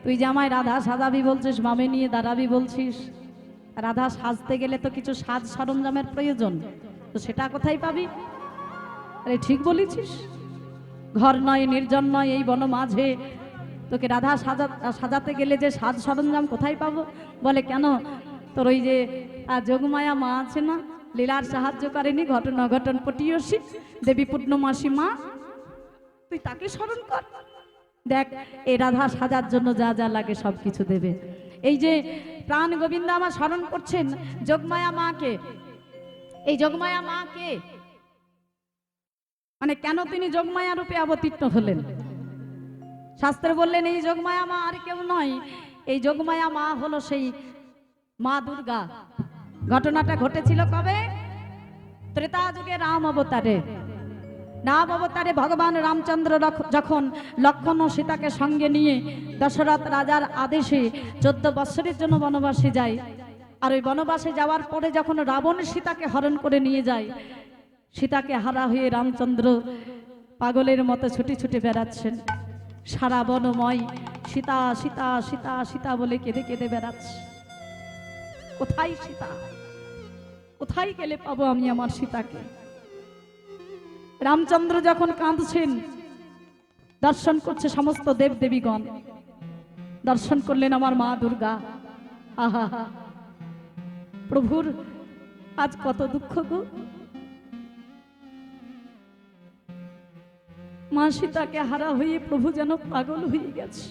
তুই যে আমায় রাধা সাজাবি বলছিস, মামে নিয়ে দাঁড়াবি বলছিস, রাধা সাজতে গেলে তো কিছু সাজ সরঞ্জামের প্রয়োজন, তো সেটা কোথায় পাবি? আরে ঠিক বলেছিস, ঘর নয়, নির্জন নয়, এই বন মাঝে তোকে রাধা সাজাতে গেলে যে সাজ সরঞ্জাম কোথায় পাবো? বলে কেন, তোর ওই যে যোগমায়া মা আছে না, লীলার সাহায্য করেনি, ঘটনা ঘটন পটিয়সী দেবী পূর্ণমাসী মা, তুই তাকে স্মরণ কর, দেখ এই রাধা সাজার জন্য যা যা লাগে সব কিছু দেবে। এই যে প্রাণ গোবিন্দ আমার স্মরণ করছেন যোগমায়া মাকে, এই যোগমায়া মাকে মানে কেন তিনি যোগমায়া রূপে অবতীর্ণ হলেন? শাস্ত্রে বললেন এই যোগমায়া মা আর কেউ নয়, এই যোগমায়া মা হলো সেই মা দুর্গা। ঘটনাটা ঘটেছিল কবে? ত্রেতা যুগে রাম অবতারে। রাম অবতারে ভগবান রামচন্দ্র যখন লক্ষ্মণ ও সীতাকে সঙ্গে নিয়ে দশরথ রাজার আদেশে 14 বৎসরের জন্য বনবাসে যায়, আর ওই বনবাসে যাওয়ার পরে যখন রাবণ সীতাকে হরণ করে নিয়ে যায়, সীতাকে হারা হয়ে রামচন্দ্র পাগলের মতো ছুটে ছুটে বেড়াচ্ছেন সারা বনময়, সীতা সীতা সীতা সীতা বলে কেঁদে কেঁদে বেড়াচ্ছে। কোথায় সীতা? কোথায় গেলে পাবো আমি আমার সীতাকে? রামচন্দ্র যখন কাঁদছেন, দর্শন করছে সমস্ত দেব দেবীগণ, দর্শন করলেন আমার মা দুর্গা। আহা, প্রভুর আজ কত দুঃখ গো, মা সীতাকে হারা হয়ে প্রভু যেন পাগল হয়ে গেছে।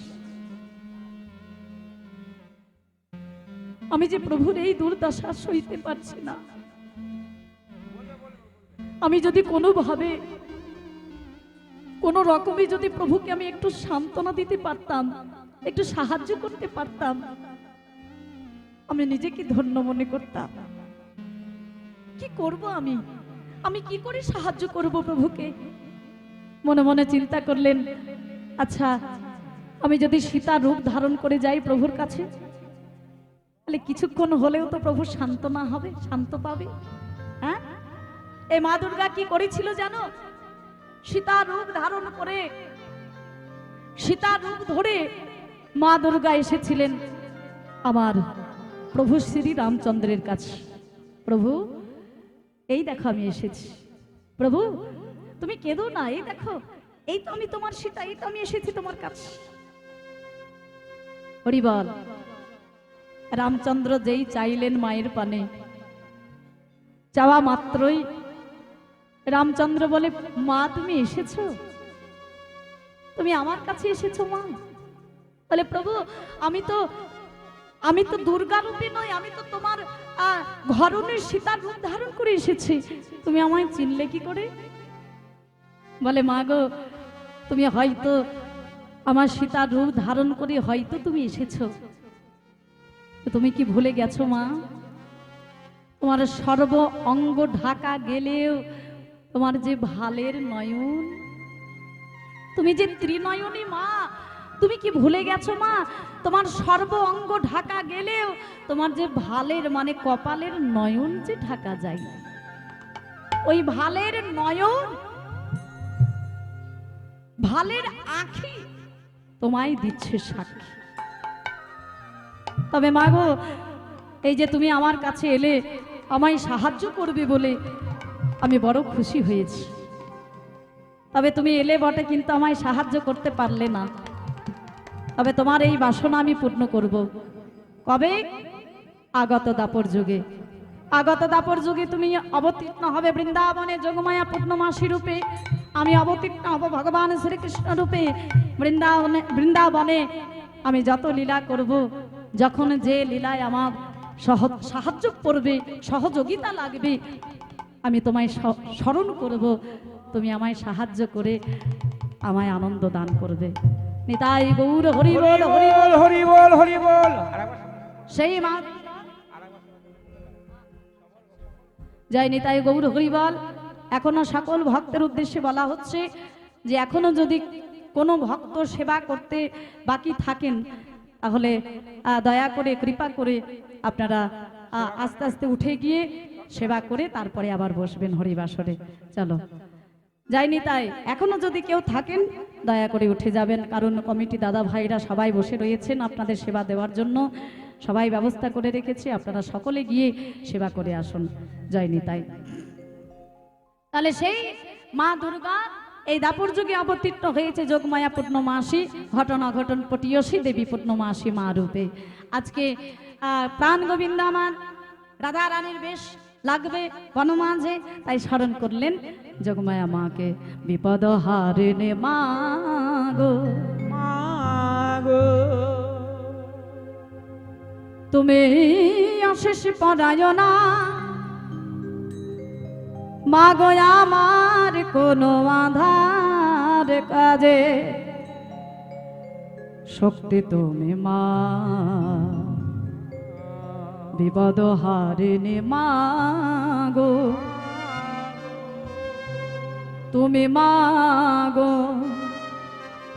আমি যে প্রভুর এই দুর্দশা সইতে পারছি না। আমি যদি কোনোভাবে কোনো রকমে যদি প্রভুকে আমি একটু সান্ত্বনা দিতে পারতাম, একটু সাহায্য করতে পারতাম, আমি নিজেকে ধন্য মনে করতাম। কি করব আমি? আমি কি করে সাহায্য করব প্রভুকে? মনে মনে চিন্তা করলেন, আচ্ছা আমি যদি সীতা রূপ ধারণ করে যাই প্রভুর কাছে, তাহলে কিছুক্ষণ হলেও তো প্রভু সান্ত্বনা হবে, শান্ত পাবে। হ্যাঁ, এই মা দুর্গা কি করেছিল জানো? সীতা রূপ ধারণ করে, সীতা রূপ ধরে মা দুর্গা এসেছিলেন আমার প্রভু শ্রী রামচন্দ্রের কাছে। প্রভু এই দেখো আমি এসেছি, প্রভু তুমি কেঁদো না, এই দেখো এই তো আমি তোমার সীতা, এই তো আমি এসেছি তোমার কাছে। হরি বল। রামচন্দ্র যেই চাইলেন মায়ের পানে, চাওয়া মাত্রই রামচন্দ্র বলে, মা তুমি এসেছো, তুমি আমার কাছে এসেছো মা? বলে প্রভু আমি তো দুর্গা রূপে নই, আমি তো তোমার ঘরণের সীতার রূপ ধারণ করে এসেছি, তুমি আমায় চিনলে কি করে? বলে মা গো, তুমি হয়তো আমার সীতার রূপ ধারণ করে হয়তো তুমি এসেছো, তুমি কি ভুলে গেছো মা? তোমার সর্ব অঙ্গ ঢাকা গেলেও তোমার যে ভালের নয়ন, তুমি যে ত্রিনয়নী মা, তুমি কি ভুলে গেছো মা? তোমার সর্ব অঙ্গ ঢাকা গেলেও তোমার যে ভালের মানে কপালের নয়ন যে ঢাকা যায়, ওই ভালের নয়ন, ভালের আঁখি তোমায় দিচ্ছে সাক্ষী। তবে মা গো, এই যে তুমি আমার কাছে এলে আমায় সাহায্য করবে বলে আমি বড় খুশি হয়েছি। তবে তুমি এলে বটে, কিন্তু আমায় সাহায্য করতে পারলে না। তবে তোমার এই বাসনা আমি পূর্ণ করব। কবে? আগত দাপর যুগে। আগত দাপর যুগে তুমি অবতীর্ণ হবে বৃন্দাবনে যোগমায়া পূর্ণমাসী রূপে, আমি অবতীর্ণ হব ভগবান শ্রীকৃষ্ণ রূপে বৃন্দাবনে। আমি যত লীলা করব, যখন যে লীলায় আমার সাহায্য করবে, সহযোগিতা লাগবে, আমি তোমায় স্মরণ করব, তুমি আমায় সাহায্য করে আমায় আনন্দ দান করবে। নিতাই গৌর হরি বল, হরি বল, হরি বল, হরি বল। সেই মা জয় নিতাই গৌর হরি বল। এখনো সকল ভক্তের উদ্দেশ্যে বলা হচ্ছে যে এখনো যদি কোনো ভক্ত সেবা করতে বাকি থাকেন, তাহলে দয়া করে কৃপা করে আপনারা আস্তে আস্তে উঠে গিয়ে সেবা করে তারপরে আবার বসবেন হরিবাসরে। চলো। যায়নি তাই এখনো যদি কেউ থাকেন দয়া করে উঠে যাবেন, কারণ কমিটি দাদা ভাইরা সবাই বসে রয়েছেন আপনাদের সেবা দেওয়ার জন্য, সবাই ব্যবস্থা করে রেখেছে, আপনারা সকলে গিয়ে সেবা করে আসুন। যায়নি তাই তাহলে সেই মা দুর্গা এই দাপর যুগে অবতীর্ণ হয়েছে যোগমায়া পূর্ণমাসী, ঘটনা ঘটন পটীয়সী দেবী পূর্ণমাসী মা রূপে। আজকে প্রাণ গোবিন্দ আমার রাধা রানীর বেশ লাগবে বনমাঝে, তাই স্মরণ করলেন যোগমায়া মাকে। বিপদ হারিণী মা গো তুমি অশেষ পরায়ণা, মা গো আমার কোনো আধার কাজে, শক্তি তুমি মা বিপদ হারিণী মা গো তুমি মা গো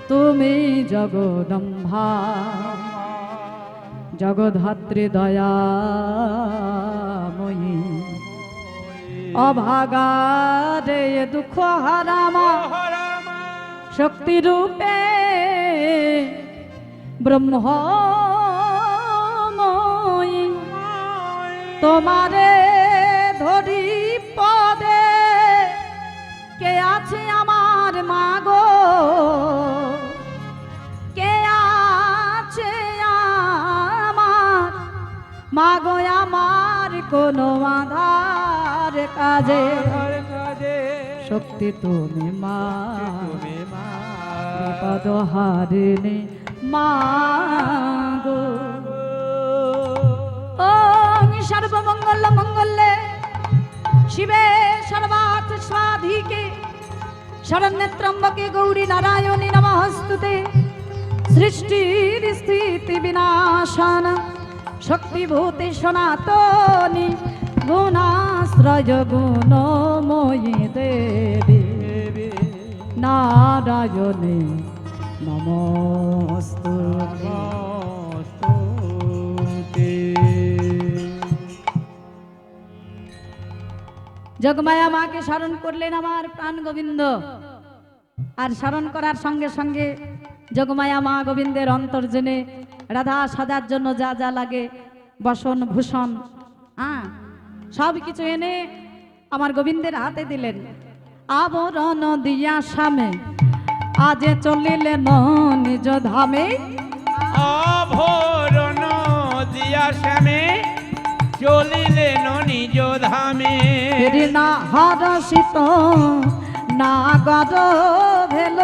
তুমি জগদম্বা, জগদ্ধাত্রী দয়াময়ী, অভাগা রে দুঃখ হারামা, শক্তি রূপে ব্রহ্মময়ী, তোমারে ধরি পদে কে আছে আমার মাগো, কে আছে আমার মাগো, আমার কোনো আধার কাজে, শক্তি তুমি মা বিপদ হারিণী মা গো। ওং সর্বমঙ্গল মঙ্গলে শিবে সর্বার্থ সাধিকে শরণ্যে ত্র্যম্বকে গৌরী নারায়ণী নমস্তুতে। সৃষ্টির স্থিতি বিনাশান শক্তিভূতে সনাতনী, গুণাশ্রয় গুণময়ী দেবী নারায়ণী নমস্তুতে। যোগমায়া মাকে স্মরণ করলেন আমার প্রাণ গোবিন্দ, আর স্মরণ করার সঙ্গে সঙ্গে যোগমায়া মা গোবিন্দের অন্তর্জনে রাধা সাজার জন্য যা যা লাগে বসন ভূষণ সব কিছু এনে আমার গোবিন্দের হাতে দিলেন। আবরণ দিয়া সামে আজে চলিলেন নিজ ধামে, আভরণ দিয়া সামে চলিলেন নিজ ধামে। না হরষিত না গর ভেল,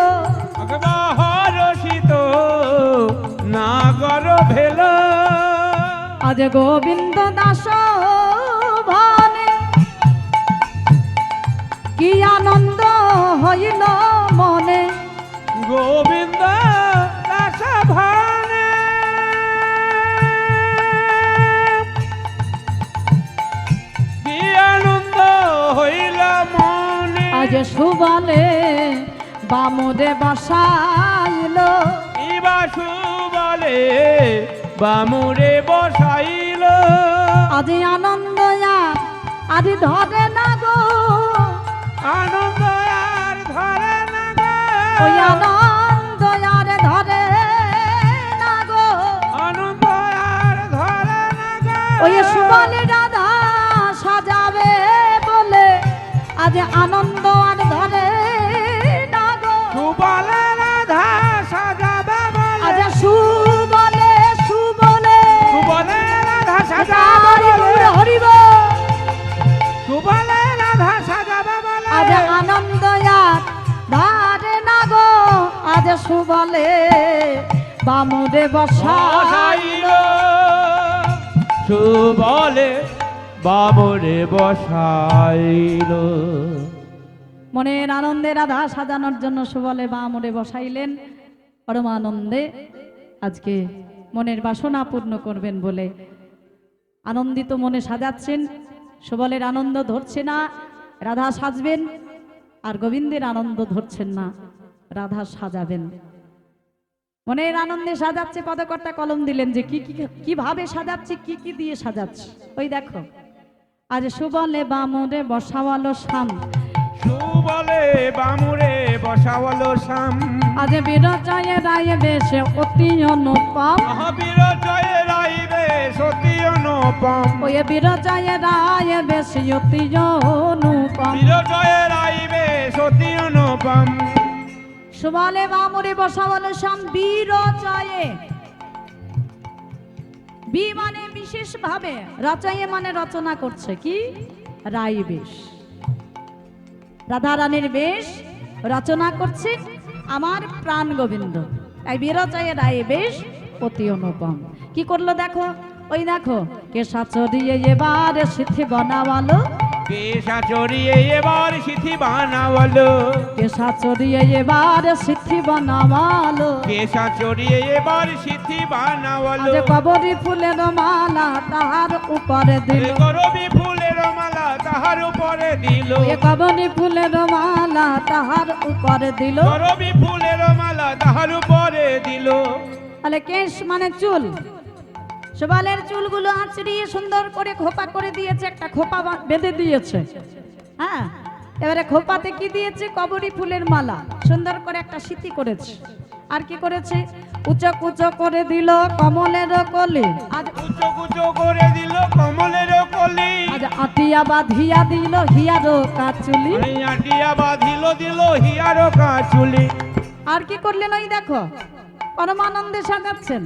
হরষিত না গর ভেল। আজ গোবিন্দ দাস ভানে কি আনন্দ হইল মনে, গোবিন্দ দাস ভানে কি আনন্দ হইল মনে। আজ সুবলে বামুদে বসাইল, ইবা সুবলে বামুরে বসাইল। আজ আনন্দ আজ ধরে না গো, আনন্দ আর ধরে না গো, ওই আনন্দ আর ধরে না গো, আনন্দ আর ধরে না গো। ওই সুবলে রাধা সাজাবে বলে আজ আনন্দ আর ধরে না গো। সুবলে রাধা সাজাবে বলে, আজ সুবলে সুবলে সুবলে রাধা সাজাবে বলে, হরিব সুবলে রাধা সাজাবে বলে। আজ আনন্দ আর ধরে না গো, আজ সুবলে বামুদে বসাইল। সুবলে বামুরে বসাইল। মনের আনন্দে রাধা সাজানোর জন্য সুবলে বামুদে বসাইলেন। পরমানন্দে আজকে মনের বাসনা পূর্ণ করবেন বলে আনন্দিত মনে সাজাচ্ছেন। সুবলের আনন্দ ধরছে না, রাধা সাজবেন, আর গোবিন্দের আনন্দ ধরছেন না, রাধা সাজাবেন। মনের আনন্দে সাজাচ্ছে, পদকর্তা কলম দিলেন যে কি কিভাবে সাজাচ্ছি, কি কি দিয়ে সাজাচ্ছি। ওই দেখো, আজ সুবলে বামুদে বসাওয়ালো শাম, বলে বামুরে বসাওয়ালো শাম। আজ বিরজয় রায় বেশে অতি অনুপম। বিরজয় রাইবে সতী অনুপম। ওই বিরজয় রায় বেশে অতি অনুপম। বিরজয় রাইবে সতী অনুপম। সুবলে বামুরে বসাওয়ালো শাম বিরজয়ে। বি মানে বিশেষ ভাবে, রচয়ে মানে রচনা করছে কি রাই বেশ, রাধা রানীর বেশ রচনা করছে আমার প্রাণ গোবিন্দ। তাই বিরচয়ে রায় বেশ অতি অনুপম। কি করলো দেখো, ওই দেখো কেশা চড়িয়ে এবার সিথি বানাওয়ালো। কেশা চড়িয়ে এবার সিথি বানাওয়ালো। কেশা চড়িয়ে এবার সিথি বানাওয়ালো। কেশা চড়িয়ে এবার সিথি বানাওয়ালো। আজ কবরী ফুলের মালা তাহার উপরে দিল। করবি ফুলের মালা তাহার উপরে দিল। কবরী ফুলের মালা তাহার উপরে দিল। করবি ফুলের মালা তাহার উপরে দিল। তাহলে কেশ মানে চুল, সুবলের চুলগুলো আঁচড়িয়ে সুন্দর করে খোপা করে দিয়েছে, একটা খোপা বেঁধে দিয়েছে। হ্যাঁ, এবারে খোপাতে কি দিয়েছে, কবরী ফুলের মালা সুন্দর করে একটা সিথি করেছে। আর কি করেছে, উঁচু কুচো করে দিল কমলের কলি। আজ কুচো কুচো করে দিল কমলের কলি। আজ আটিয়া বাঁধিয়া দিল হিয়ারো কাচুলি। আটিয়া বাঁধিল দিল হিয়ারো কাচুলি। আর কি করলেন, ওই দেখো পরমানন্দে সাজাচ্ছেন।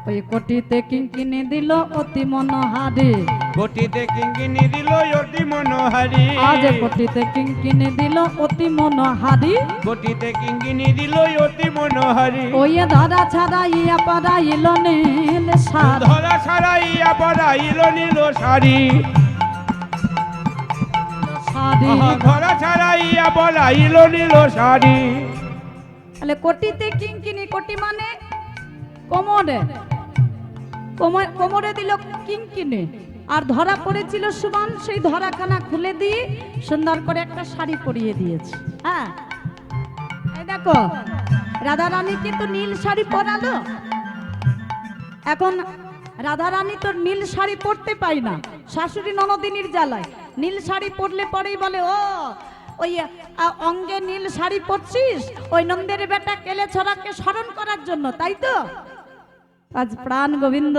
ওই কোটিতে কিঙ্কিনি দিল অতি মনোহারি। কোটিতে কিঙ্কিনি দিল অতি মনোহারি। আজ কোটিতে কিঙ্কিনি দিল অতি মনোহারি। কোটিতে কিঙ্কিনি দিল অতি মনোহারি। ওই ধরা ছাড়াইয়া পড়াইল নীল শাড়ি। ধরা ছাড়াইয়া পড়াইল নীল শাড়ি। শাড়ি ধরা ছাড়াইয়া পড়াইল নীল শাড়ি। তাহলে কোটিতে কিঙ্কিনি, কোটি মানে কোমরে, কোমরে দিল কিঙ্কিনি। আর ধরা পড়েছিল সুমন, সেই ধরাখানা খুলে দিয়ে সুন্দর করে একটা শাড়ি পরিয়ে দিয়েছে। হ্যাঁ, এই দেখো রাধা রানীকে তো নীল শাড়ি পরালো। এখন রাধা রানী তো নীল শাড়ি পরতে পাই না, শাশুড়ি ননদিনীর জ্বালায়। নীল শাড়ি পরলে পরেই বলে, ও ওই অঙ্গে নীল শাড়ি পরছিস ওই নন্দের বেটা কেলে ছড়াকে স্মরণ করার জন্য, তাই তো? আজ প্রাণ গোবিন্দ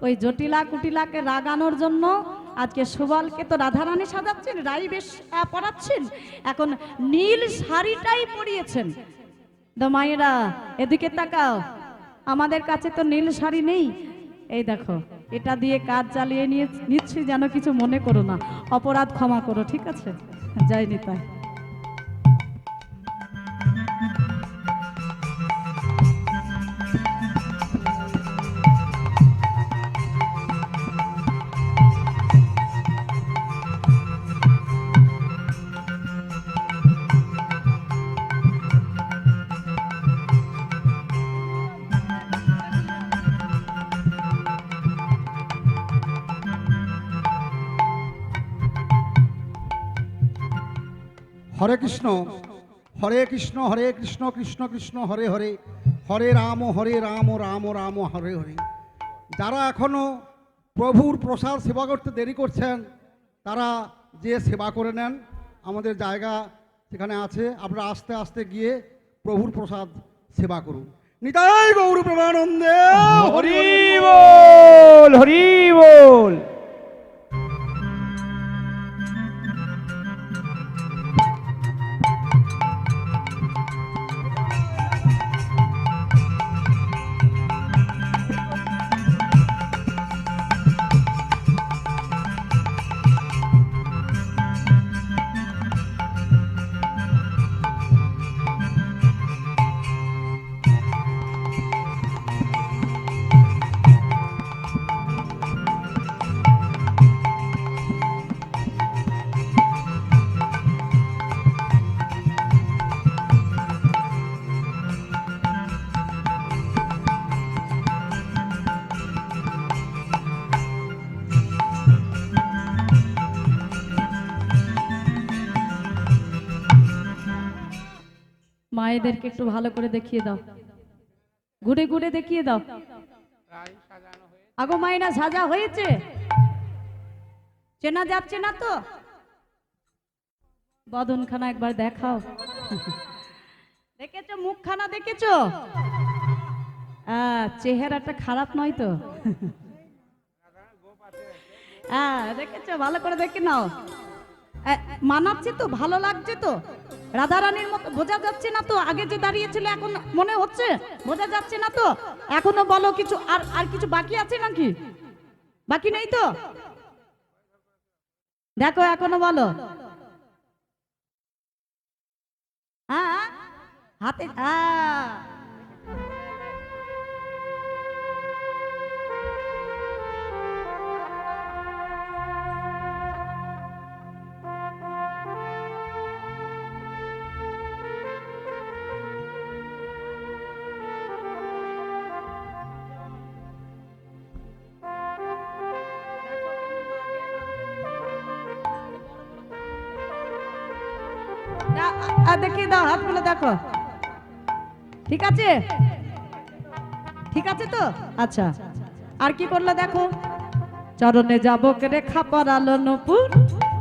ওই জটিলা কুটিলাকে রাগানোর জন্য আজকে সুবলকে তো রাধারানী সাজাচ্ছেন, রাই বেশ পরাচ্ছেন, এখন নীল শাড়িটাই পরিয়েছেন। তো মায়েরা এদিকে তাকাও, আমাদের কাছে তো নীল শাড়ি নেই। এই দেখো এটা দিয়ে কাজ চালিয়ে নিচ্ছি, যেন কিছু মনে করো না, অপরাধ ক্ষমা করো, ঠিক আছে? জয় নিতাই। হরে কৃষ্ণ হরে কৃষ্ণ কৃষ্ণ কৃষ্ণ হরে হরে, হরে রাম রাম রাম হরে হরে। যারা এখনো প্রভুর প্রসাদ সেবা করতে দেরি করছেন তারা যে সেবা করে নেন, আমাদের জায়গা সেখানে আছে, আপনারা আস্তে আস্তে গিয়ে প্রভুর প্রসাদ সেবা করুন। নিতাই গৌর প্রেমানন্দে হরি বল, হরি বল। মায়েদেরকে একটু ভালো করে দেখিয়ে দাও, ঘুরে ঘুরে দেখিয়ে দাও। আগো মায়েরা সাজা হয়েছে, চেনা যাচ্ছে না তো? বদনখানা একবার দেখাও। দেখেছো মুখখানা দেখেছো? চেহারাটা খারাপ নয় তো? দেখেছো, ভালো করে দেখে নাও। মানাচ্ছে তো, ভালো লাগছে তো? রাধারানীর মতো বোঝা যাচ্ছে না তো? আগে যে দাঁড়িয়েছিল এখন মনে হচ্ছে বোঝা যাচ্ছে না তো? এখনো বলো কিছু, আর আর কিছু বাকি আছে নাকি? বাকি নেই তো? দেখো এখনো বলো। হ্যাঁ, হাতে দেখিয়ে দাও, হাতগুলো দেখো। ঠিক আছে, ঠিক আছে তো? আচ্ছা, আর কি করলো দেখো। চরণে যাবো রেখা পরালো নূপুর,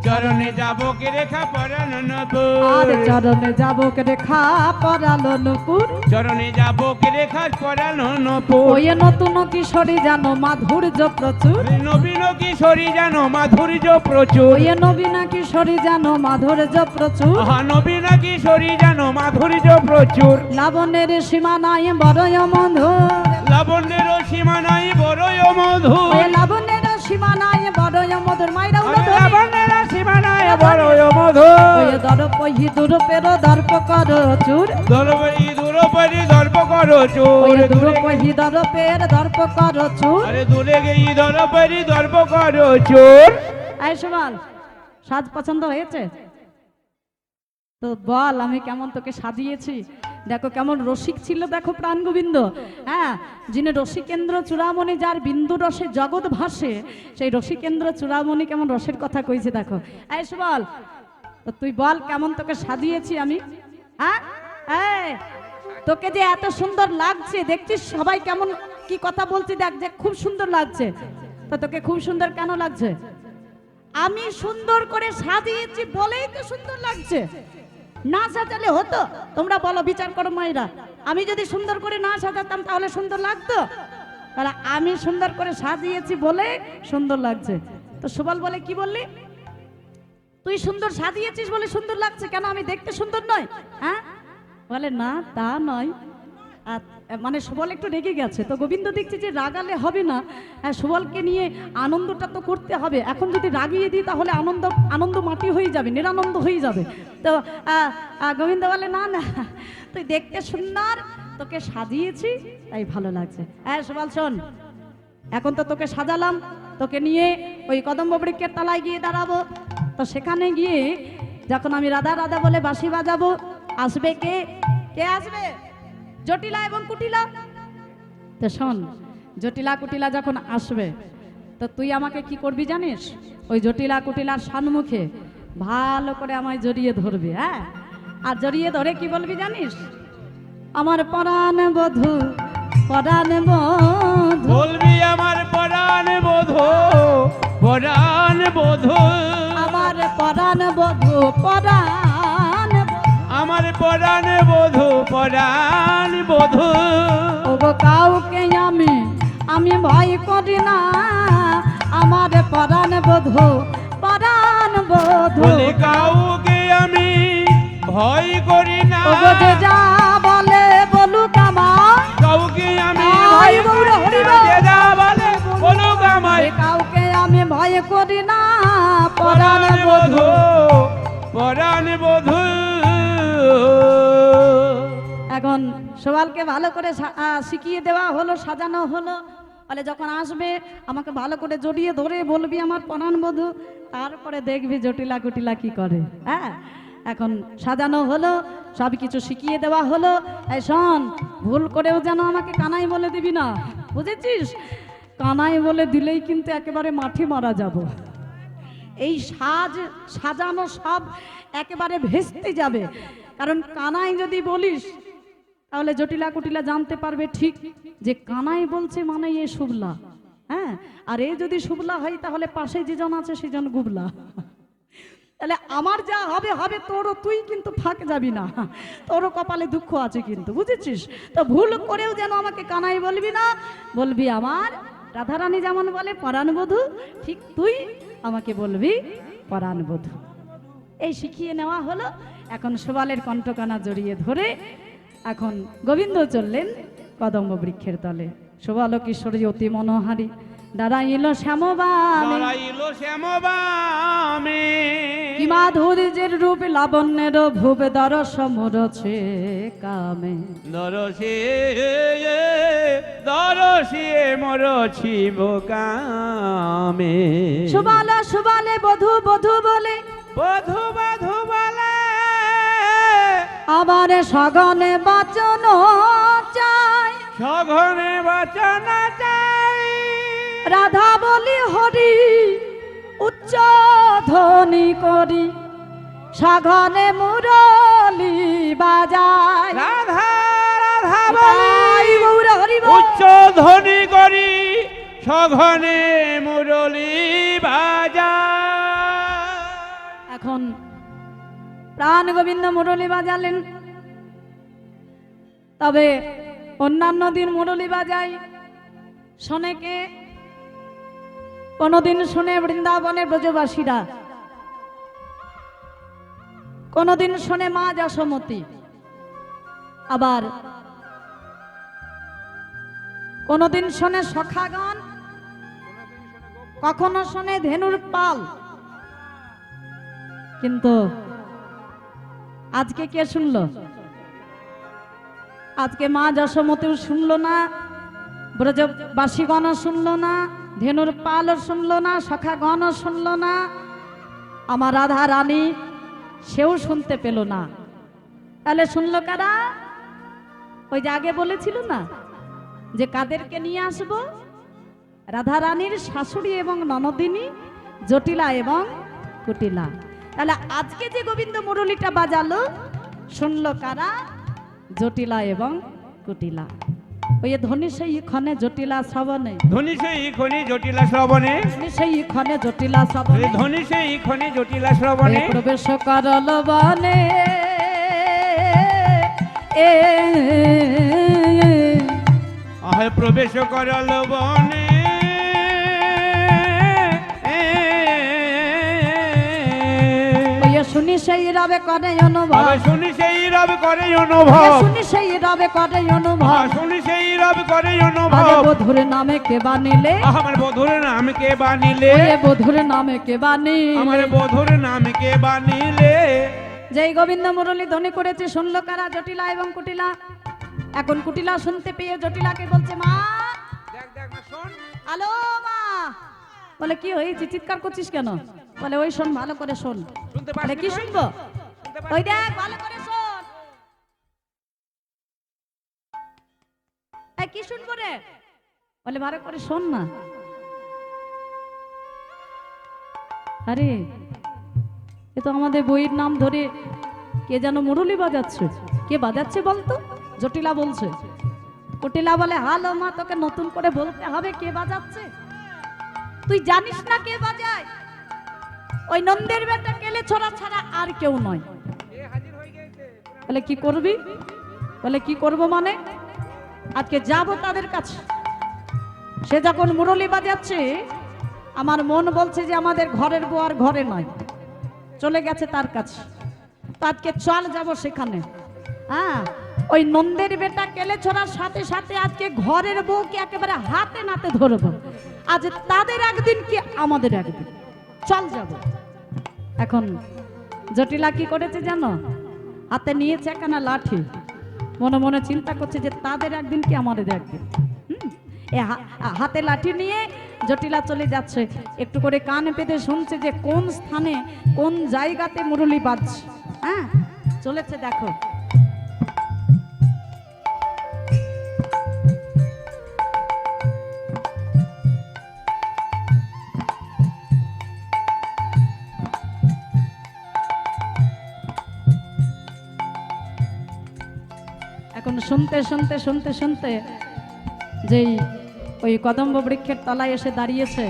চরণে যাব কে রেখা পরানো আর নপুর, চরণে যাবো রেখা পরালো নূপুর। চরণে যাব কে রেখা পরানো নপুর। ওই নতুন কিশোরী জানো মাধুর্য প্রচুর, নবীন কিশোরী জানো মাধুর্য প্রচুর। ওই নবীন কিশোরী জানো মাধুর্য প্রচুর। আহা নবীন কিশোরী জানো মাধুর্য প্রচুর। লাবণের সীমা নাই বড়ই মধুর, লাবণ্যের সীমা নাই বড়ই মধুর। ওই লাবণের সীমা নাই বড়ই মধুর। মাইরা উলো ধরে। লাবণ্যের সীমা নাই বড়ই মধুর। ওই দর্প হিদুরূপের দর্প কর চুর, দরবারি দুরপরি দর্প করো ওই চোর। দূরপ হিদুরূপের দর্প কর চুর। আরে দূরে গেই দরবারি দর্প করো চোর। এই সুমাল, সাজ পছন্দ হয়েছে তো বল, আমি কেমন তোকে সাজিয়েছি? দেখো কেমন রসিক ছিল, দেখো প্রাণ গোবিন্দ। হ্যাঁ, যিনি রসিকেন্দ্র চূড়ামণি, যার বিন্দু রসে জগৎ ভাসে, সেই রসিকেন্দ্র চূড়ামণি কেমন রসের কথা কইছে দেখো। এই সুবল, তো তুই বল কেমন তোকে সাজিয়েছি আমি? হ্যাঁ, এই তোকে যে এত সুন্দর লাগছে, দেখছিস সবাই কেমন কি কথা বলছে, দেখ যে খুব সুন্দর লাগছে। তো তোকে খুব সুন্দর কেন লাগছে? আমি সুন্দর করে সাজিয়েছি বলেই তো সুন্দর লাগছে। না সাজালে হতো? তোমরা বলো, বিচার করো মায়েরা। আমি যদি সুন্দর করে না সাজাতাম তাহলে সুন্দর লাগতো? তাহলে আমি সুন্দর করে সাজিয়েছি বলে সুন্দর লাগছে। তো সুবল বলে, কি বললি তুই? সুন্দর সাজিয়েছিস বলে সুন্দর লাগছে, কেন আমি দেখতে সুন্দর নয়? হ্যাঁ, বলে না তা নয়। মানে সুবল একটু রেগে গেছে। তো গোবিন্দ দেখছে যে রাগালে হবে না, সুবলকে নিয়ে আনন্দটা তো করতে হবে। এখন যদি রাগিয়ে দিই তাহলে আনন্দ আনন্দ মাটি হয়ে যাবে, নিরানন্দ হয়ে যাবে। তো গোবিন্দ বলে, না না, তুই দেখতে সুন্দর, তোকে সাজিয়েছি তাই ভালো লাগছে। হ্যাঁ সুবল শোন, এখন তো তোকে সাজালাম, তোকে নিয়ে ওই কদম্ব বৃক্ষের তলায় গিয়ে দাঁড়াবো। তো সেখানে গিয়ে যখন আমি রাধা রাধা বলে বাঁশি বাজাবো, আসবে কে? কে আসবে? জটিলা এবং কুটিলা। তো শোন, জটিলা কুটিলা যখন আসবে, তো তুই আমাকে কি করবি জানিস? ওই জটিলা কুটিলার সম্মুখে ভালো করে আমায় জড়িয়ে ধরবি। হ্যাঁ, আর জড়িয়ে ধরে কি বলবি জানিস? আমার পরাণ বধূ, পরাণ বধূ। বলবি আমার পরাণ বধূ, পরাণ বধূ। আমার পরাণ বধূ, পরাণ বধূ। আমার পরাণ বধূ, পরাণ বধূ। ওগো কাউকে আমি ভয় করি না, আমার পরাণ বধূ, পরাণ বধূ। বলে কাউকে আমি ভয় করি না। ওগো যে যা বলে বলুক আমার, কাউকে আমি আয় ভয় গৌর করি হরি না। বল। যে যা বলে বলুক আমায়। কাউকে আমি ভয় করি না, পরাণ পরাণ বধূ। বধূ, পরাণ বধূ। এখন সবালকে ভালো করে শিখিয়ে দেওয়া হলো, সাজানো হলো। বলে যখন আসবে আমাকে ভালো করে জড়িয়ে ধরে বলবি আমার পরাণ বধূ, তারপরে দেখবি জটিলা কুটিলা কি করে। হ্যাঁ, এখন সাজানো হলো, সব কিছু শিখিয়ে দেওয়া হলো। এই শোন, ভুল করেও যেন আমাকে কানাই বলে দিবি না, বুঝেছিস? কানাই বলে দিলেই কিন্তু একেবারে মাঠে মারা যাব। এই সাজানো সব একেবারে ভেস্তে যাবে। কারণ কানাই যদি বলিস তাহলে জটিলা কুটিলা জানতে পারবে ঠিক যে কানাই বলছে মানে এ শুভলা। হ্যাঁ, আর এ যদি শুভলা হয় তাহলে পাশে যে জন আছে সেজন গুবলা। তাহলে আমার যা হবে হবে, তোরও তুই কিন্তু ফাঁক যাবি না, তোরও কপালে দুঃখ আছে কিন্তু, বুঝেছিস? তো ভুল করেও যেন আমাকে কানাই বলবি না, বলবি আমার রাধারানী যেমন বলে পরাণ বধূ, ঠিক তুই আমাকে বলবি পরাণ বধূ। এই শিখিয়ে নেওয়া হলো। এখন সুবালের কণ্ঠকানা জড়িয়ে ধরে এখন গোবিন্দ চললেন কদম্ব বৃক্ষের তলে। সুবাল কিশোরী অতি মনোহারী দাঁড়াইল শ্যামবামে, দাঁড়াইল শ্যামবামে, কি মাধুর্যের রূপ লাবণ্যের ভুব দরস মরছে কামে। দরসে দরসে মরছি বোকামে। সুবাল সুবালে বধূ বধূ বলে, বধু বধু বলে, আবার সগনে বাচন চাই, সঘনে বচন চাই। রাধা বলি হরি উচ্চ ধ্বনি করি, সঘনে মুরলি বাজায়। রাধা রাধা তাই বলি, গৌর হরি বল। উচ্চ ধ্বনি করি, সঘনে মুরলি বাজা। এখন প্রাণ গোবিন্দ মুরলি বাজালেন। তবে অন্যান্য দিন মুরলি বাজাই শোনে কে? কোনদিন শুনে বৃন্দাবনের ব্রজবাসীরা, কোনদিন শোনে মা যশোমতী, আবার কোনদিন শোনে সখাগণ, কখনো শোনে ধেনুর পাল। কিন্তু আজকে কে শুনলো? আজকে মা যশোমতীও শুনলো না, ব্রজবাসীগণও শুনলো না, ধেনুর পালও শুনলো না, সখাগণও শুনলো না, আমার রাধা রানী সেও শুনতে পেল না। তাহলে শুনলো কারা? ওই যে আগে বলেছিল না যে কাদেরকে নিয়ে আসবো? রাধা রানীর শাশুড়ি এবং ননদিনী, জটিলা এবং কুটিলা। তাহলে আজকে যে গোবিন্দ মুরলিটা বাজালো শুনলো কারা? জটিলা এবং কুটিলা। ওই ধনী সেই ক্ষণে জটিলা শ্রবণে, ধনী সেই খনি জটিলা শ্রবণে, ধনী সেই ক্ষণে জটিলা শ্রবণে, ধনী সেই খনি জটিলা শ্রবণে, প্রবেশ করল বনে। আহে প্রবেশ করল বনে। শুনি সেই রবে করে অনুভব, শুনি সেই রব করে অনুভব, শুনি সেই রবে করে অনুভব, শুনি সেই রব করে আরে অনুভব। বধুর নামে কে বানিলে, আমার বধুর নাম কে বানিলে, ওরে বধুর নামে কে বানিলে। আমার বধুর নাম কে বানিলে। যেই গোবিন্দ মুরলী ধ্বনি করেছে শুনলো কারা? জটিলা এবং কুটিলা। এখন কুটিলা শুনতে পেয়ে জটিলাকে বলছে, মা দেখ দেখ না শোন। আলো মা। বলে কি হয়েছে, চিৎকার করছিস কেন? বলে ওই শোন, ভালো করে শোন। শুনতে বলে পাচ্ছিস? কি শুনবো? ওই দেখ ভালো করে শোন। এই কি শুনবো রে? বলে ভালো করে শোন না। আরে এ তো আমাদের বইয়ের নাম ধরে কে যেন মুরলি বাজাচ্ছে। কে বাজাচ্ছে বলতো? জটিলা বলছে। কুটিলা বলে, হালো মা, তোকে নতুন করে বলতে হবে কে বাজাচ্ছে। তুই জানিস না কে বাজায়? ওই নন্দের বেটা কেলে ছড়া ছাড়া আর কেউ নয়। বলে কি করবি? বলে কি করব মানে? আজকে যাব তাদের কাছে। সে যখন মুরলি বাজাচ্ছে আমার মন বলছে যে আমাদের ঘরের বউ আর ঘরে নয়, চলে গেছে তার কাছে। তো আজকে চল যাব সেখানে। হ্যাঁ, ওই নন্দের বেটা কেলে ছড়ার সাথে সাথে আজকে ঘরের বউকে একেবারে হাতে নাতে ধরবো। আজ তাদের একদিন কি আমাদের একদিন, চল যাব। এখন জটিলা কি করেছে জানো? হাতে নিয়েছে একখানা লাঠি, মনে মনে চিন্তা করছে যে তাদের একদিন কি আমাদের একদিন। হাতে লাঠি নিয়ে জটিলা চলে যাচ্ছে, একটু করে কান পেতে শুনছে যে কোন স্থানে কোন জায়গাতে মুরলি বাজছে। হ্যাঁ, চলেছে দেখো। এখন শুনতে শুনতে শুনতে শুনতে যেই ওই কদম্ব বৃক্ষের তলায় এসে দাঁড়িয়েছে,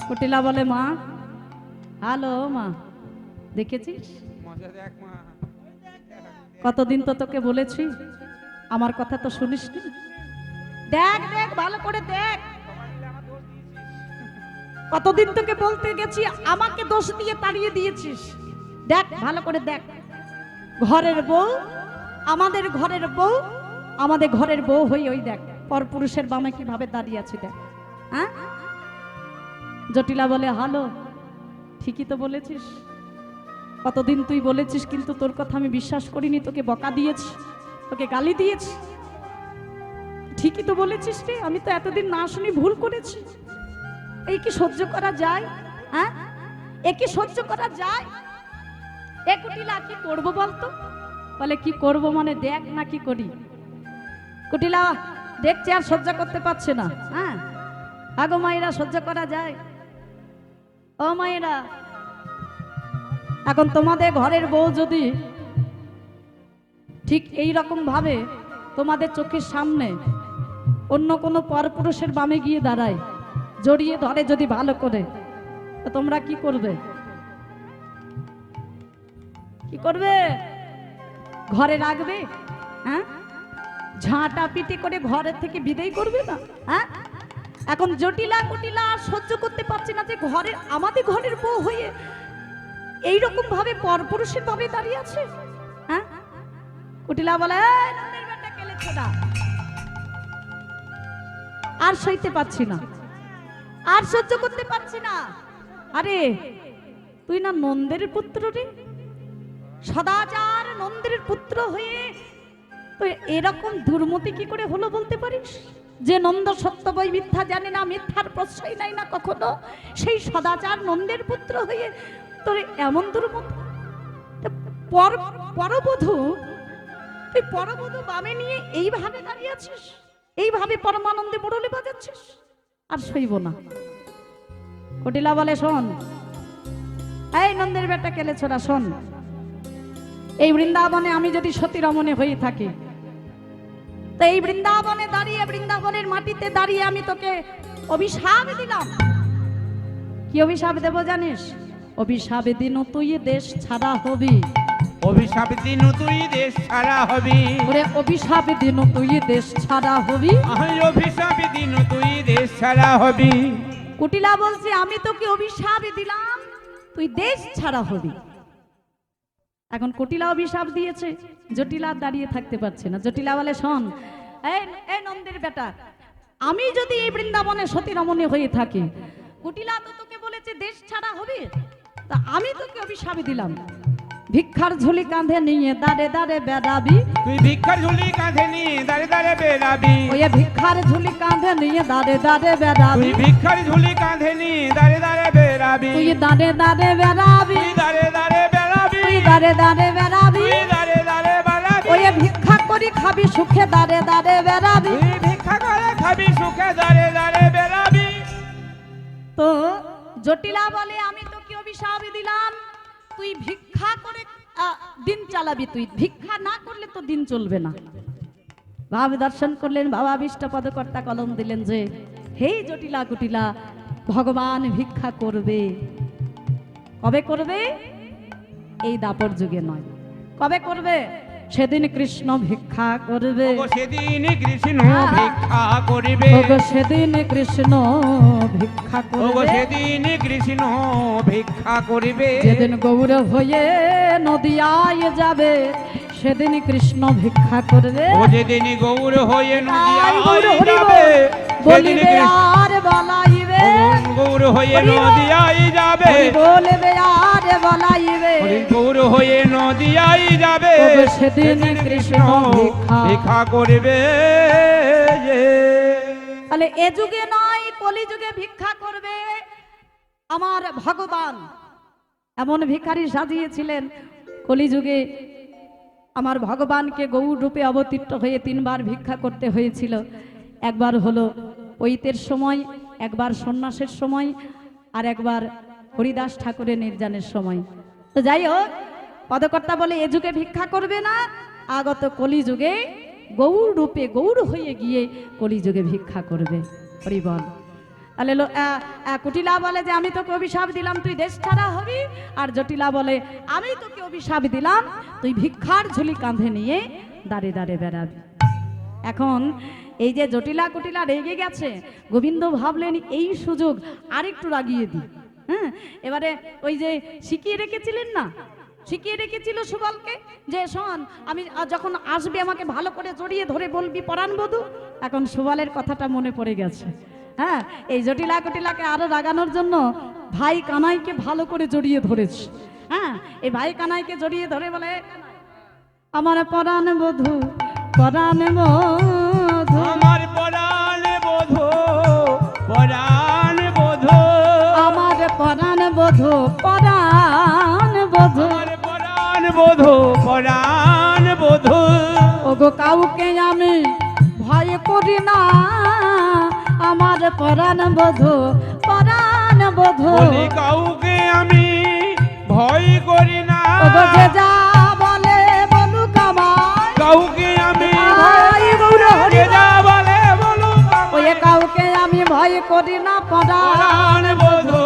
কুটিলা বলে, মা হ্যালো মা, দেখেছিস মজা দেখ মা। কতদিন তো তোকে বলেছি, আমার কথা তো শুনিসনি। দেখ দেখ ভালো করে দেখ, কতদিন তোকে বলতে গেছি, আমাকে দোষ দিয়ে তাড়িয়ে দিয়েছিস। দেখ ভালো করে দেখ, ঘরের বউ, আমাদের ঘরের বউ, আমাদের ঘরের বউ হই ওই দেখ পরপুরুষের বামে কিভাবে দাঁড়িয়ে আছে দেখ। হ্যাঁ, জটিলা বলে হ্যালো, ঠিকই তো বলেছিস, কতদিন তুই বলেছিস, কিন্তু তোর কথা আমি বিশ্বাস করিনি, তোকে বকা দিয়েছি, তোকে গালি দিয়েছি। ঠিকই তো বলেছিস রে, আমি তো এতদিন না শুনি ভুল করেছি। এই কি সহ্য করা যায়? হ্যাঁ, এ কি সহ্য করা যায়? এ কুটিলা কি করবো বলতো? বলে কি করব মানে দেখ না কি করি। কুটিলা দেখছে আর সহ্য করতে পারছে না। হ্যাঁ, আগো মায়েরা সহ্য করা যায়? ও মায়েরা, এখন তোমাদের ঘরের বউ যদি ঠিক এই রকম ভাবে তোমাদের চোখের সামনে অন্য কোনো পরপুরুষের বামে গিয়ে দাঁড়ায়, জড়িয়ে ধরে যদি ভালো করে, তো তোমরা কি করবে? কি করবে? ঘরে রাখবে? হ্যাঁ, ঝাঁটা পিটি করে ঘরের থেকে বিদায় করবে না? হ্যাঁ, এখন জটিলা কুটিলা আর সহ্য করতে পারছে না যে ঘরের, আমাদের ঘরের বউ হয়ে এইরকম ভাবে পরপুরুষের ভাবে দাঁড়িয়ে আছে। হ্যাঁ, কুটিলা বলে "এই নন্দের বেটা কেলেছোড়া, আর সইতে পারছি না, আর সহ্য করতে পারছি না। আরে তুই না নন্দের পুত্র রে, সদাচার নন্দের পুত্র হয়ে তো এরকম দুর্মতি কি করে হলো বলতে পারিস? যে নন্দ সত্য বই মিথ্যা জানে না, মিথ্যার প্রশ্রয় নাই না কখনো, সেই সদাচার নন্দের পুত্র হয়ে তোর এমন দুর্মতি। পরবধূ, তুই পরবধূ বামে নিয়ে এইভাবে দাঁড়িয়ে আছিস, এইভাবে পরমানন্দে মুরলি বাজাচ্ছিস, আর সইব না। কুটিলা বলে শোন, এই নন্দের বেটা কেলেছোড়া শোন, এই বৃন্দাবনে আমি যদি সতী রমণী হয়ে থাকি, তো এই বৃন্দাবনে দাঁড়িয়ে, বৃন্দাবনের মাটিতে দাঁড়িয়ে আমি তোকে অভিশাপ দিলাম। কি অভিশাপ দেব জানিস? অভিশাপ দিন তুই দেশ ছাড়া হবি। অভিশাপ দিন তুই দেশ ছাড়া হবি। ওরে অভিশাপ দিন তুই দেশ ছাড়া হবি। অভিশাপ দিন তুই দেশ ছাড়া হবি। কুটিলা বলছে আমি তোকে অভিশাপ দিলাম, তুই দেশ ছাড়া হবি। এখন কুটিলা অভিশাপ দিয়েছে, জটিলা দাঁড়িয়ে থাকতে পারছে না। জটিলা বলে শোন, এই নন্দের বেটা, আমি যদি এই বৃন্দাবনে সতী রমণী হয়ে থাকি, কুটিলা তো তোকে বলেছে দেশ ছাড়া হবে, তা আমি তোকে অভিশাপ দিলাম, ভিক্ষার ঝুলি কাঁধে নিয়ে দাঁড়ে দাঁড়ে বেড়াবি। তুই ভিক্ষার ঝুলি কাঁধে নিয়ে দাঁড়ে দাঁড়ে বেড়াবি। ওই ভিক্ষার ঝুলি কাঁধে নিয়ে দাঁড়ে দাঁড়ে বেড়াবি। তুই ভিক্ষার ঝুলি কাঁধে নিয়ে দাঁড়ে দাঁড়ে বেড়াবি। তুই দাঁড়ে দাঁড়ে বেড়াবি। তুই দাঁড়ে দাঁড়ে বেড়াবি। তুই দাঁড়ে দাঁড়ে বেড়াবি। তুই দাঁড়ে দাঁড়ে বেড়াবি। ওই ভিক্ষা করি খাবি সুখে দাঁড়ে দাঁড়ে বেড়াবি। তুই ভিক্ষা করে খাবি সুখে দাঁড়ে দাঁড়ে বেড়াবি। তো জটিলা বলে আমি তোকে অভিশাপ দিলাম, তুই ভিক্ষা করে দিন চালাবি, তুই ভিক্ষা না করলে তো দিন চলবে না। ভাব দর্শন করলেন, বাবা বিষ্ট পদকর্তা কলম দিলেন যে হে জটিলা কুটিলা, ভগবান ভিক্ষা করবে। কবে করবে? এই দাপর যুগে নয়। কবে করবে? সেদিন কৃষ্ণ ভিক্ষা করবে। ওগো সেদিন কৃষ্ণ ভিক্ষা করিবে। ওগো সেদিন কৃষ্ণ ভিক্ষা ওগো করবে। সেদিন কৃষ্ণ ভিক্ষা করিবে। যেদিন গৌর হয়ে নদিয়ায় যাবে, সেদিন কৃষ্ণ ভিক্ষা করবে। ও যেদিন গৌর হয়ে আয় গৌর নদিয়ায় হরিব, যাবে, সেদিন বলিবে আর বলাইবে। গৌর হয়ে হরিব, নদিয়ায় যাবে। বলবে আর বলাইবে। গৌর হয়ে নদিয়ায় যাবে, ওগো সেদিন কৃষ্ণ ভিক্ষা করিবে। তাহলে এ যুগে নয়, কলি যুগে ভিক্ষা করবে আমার ভগবান। এমন ভিখারি সাজিয়েছিলেন কলিযুগে আমার ভগবানকে গৌর রূপে অবতীর্ণ হয়ে 3 বার ভিক্ষা করতে হয়েছিল। একবার হলো ঐতের সময়, একবার সন্ন্যাসের সময়, আর একবার হরিদাস ঠাকুরের নির্জানের সময়। তো যাই হোক, পদকর্তা বলে এ যুগে ভিক্ষা করবে না, আগত কলিযুগে গৌর রূপে গৌর হয়ে গিয়ে কলিযুগে ভিক্ষা করবে। হরি বল। তাহলে কুটিলা বলে যে আমি তোকে অভিশাপ দিলাম তুই দেশ ছাড়া হবি, আর জটিলা বলে আমি তোকে অভিশাপ দিলাম তুই ভিক্ষার ঝুলি কাঁধে নিয়ে দাঁড়িয়ে দাঁড়িয়ে বেড়াবি। এখন এই যে জটিলা কুটিলা রেগে গেছে, গোবিন্দ ভাবলেন এই সুযোগ আরেকটু রাগিয়ে দিই। হ্যাঁ, এবারে ওই যে শিখিয়ে রেখেছিলেন না, শিখিয়ে রেখেছিল সুবলকে যে শোন আমি যখন আসবে আমাকে ভালো করে জড়িয়ে ধরে বলবি পরাণ বধূ। এখন সুবলের কথাটা মনে পড়ে গেছে। হ্যাঁ, এই জটিলা কুটিলাকে আরো রাগানোর জন্য ভাই কানাইকে ভালো করে জড়িয়ে ধরেছে। হ্যাঁ, এই ভাই কানাইকে জড়িয়ে ধরে বলে আমার পরাণ বধূ, পরাণ বধূ, আমার পরাণ বধূ, পরাণ বধূ, আমার পরাণ বধূ, পরাণ বধূ, আমার পরাণ বধূ, পরাণ বধূ। ওগো কাউকে আমি ভয় করি না, আমার পরাণ বধূ, পরাণ বধূ, বলি কাউকে আমি ভয় করি না, ওগো যে যা বলে বলুক আমায়, কাউকে আমি আই গৌর হরি যে যা বলে বলুক ওই আমায়। কাউকে আমি ভয় করি না, পরাণ পরাণ বধূ,